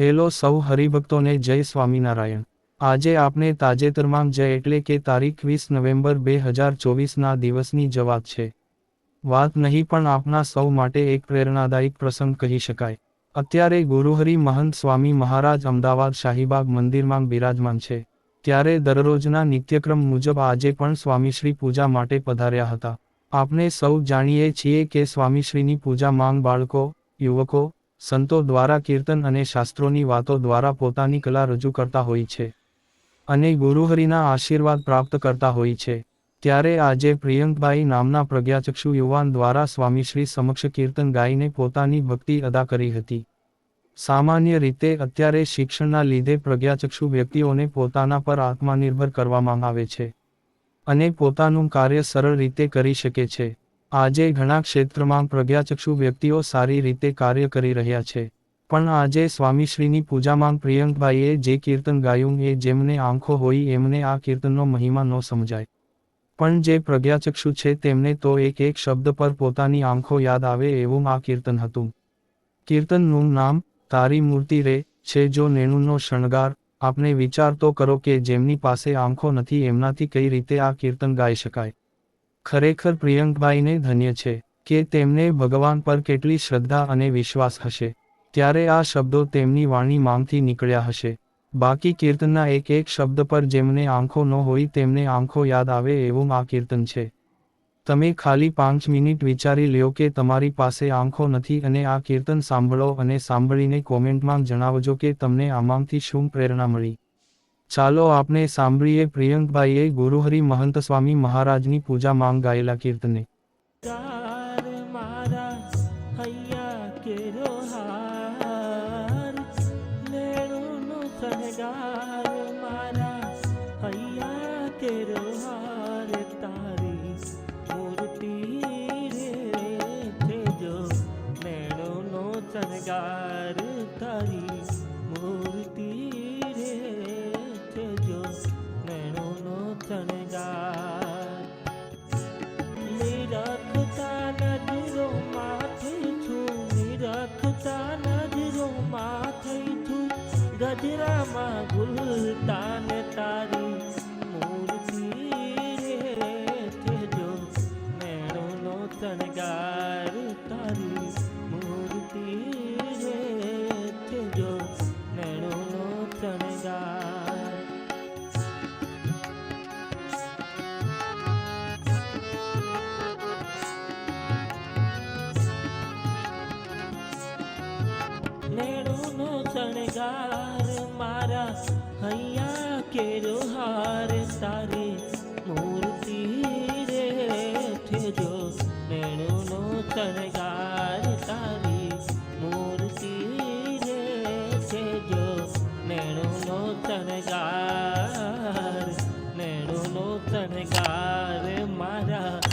Hello સૌ હરિભક્તોને જય સ્વામિનારાયણ। આજે આપણે તાજેતરમાં જ એટલે કે તારીખ 20 નવેમ્બર 2024ના દિવસની જ વાત છે। વાત નહીં પણ આપના સૌ માટે એક પ્રેરણાદાયક પ્રસંગ કહી શકાય। અત્યારે ગુરુહરિ મહંત સ્વામી મહારાજ અમદાવાદ શાહીબાગ મંદિરમાં બિરાજમાન છે, ત્યારે દરરોજના નિત્યક્રમ મુજબ આજે પણ સ્વામીશ્રી પૂજા માટે પધાર્યા હતા। આપણે સૌ જાણીએ છીએ કે સ્વામીશ્રીની પૂજા માંગ બાળકો, યુવકો, સંતો દ્વારા કીર્તન અને શાસ્ત્રોની વાતો દ્વારા પોતાની કલા રજૂ કરતા હોય છે અને ગુરુહરિના આશીર્વાદ પ્રાપ્ત કરતા હોય છે। ત્યારે આજે પ્રિયંકભાઈ નામના પ્રજ્ઞાચક્ષુ યુવાન દ્વારા સ્વામીશ્રી સમક્ષ કીર્તન ગાઈને પોતાની ભક્તિ અદા કરી હતી। સામાન્ય રીતે અત્યારે શિક્ષણના લીધે પ્રજ્ઞાચક્ષુ વ્યક્તિઓને પોતાના પર આત્મનિર્ભર કરવામાં આવે છે અને પોતાનું કાર્ય સરળ રીતે કરી શકે છે। આજે ઘણા ક્ષેત્રમાં પ્રજ્ઞાચક્ષુ વ્યક્તિઓ સારી રીતે કાર્ય કરી રહ્યા છે, પણ આજે સ્વામીશ્રીની પૂજામાં પ્રિયંકભાઈએ જે કીર્તન ગાયું એ જેમને આંખો હોય એમને આ કીર્તનનો મહિમા ન સમજાય, પણ જે પ્રજ્ઞાચક્ષુ છે તેમને તો એક એક શબ્દ પર પોતાની આંખો યાદ આવે એવું આ કીર્તન હતું। કીર્તનનું નામ તારી મૂર્તિ રે છે જો નેણુનો શણગાર। આપને વિચાર તો કરો કે જેમની પાસે આંખો નથી એમનાથી કઈ રીતે આ કીર્તન ગાઈ શકાય। ખરેખર પ્રિયંકભાઈને ધન્ય છે કે તેમને ભગવાન પર કેટલી શ્રદ્ધા અને વિશ્વાસ હશે, ત્યારે આ શબ્દો તેમની વાણી માંગથી નીકળ્યા હશે। બાકી કીર્તનના એક એક શબ્દ પર જેમને આંખો ન હોય તેમને આંખો યાદ આવે એવું આ કીર્તન છે। તમે ખાલી 5 મિનિટ વિચારી લ્યો કે તમારી પાસે આંખો નથી અને આ કીર્તન સાંભળો અને સાંભળીને કોમેન્ટમાં જણાવજો કે તમને આમાંથી શું પ્રેરણા મળી। ચાલો આપણે સાંભળીએ પ્રિયંકભાઈએ ગુરુહરિ મહંત સ્વામી મહારાજની પૂજા માંગ ગાયેલા કીર્તને। ગજરામાં ગુલતાન તારી મૂર્તિ રે થેજો નેણોનો શણગાર તારી મૂર્તિ રે થેજો નેણોનો શણગાર। નેણોનો શણગાર મારા હૈયા કેરો હાર તારી મૂર્તિ રે થેજો નેણોનો શણગાર તારી મૂર્તિ રે થેજો નેણોનો શણગાર નેણોનો શણગાર મારા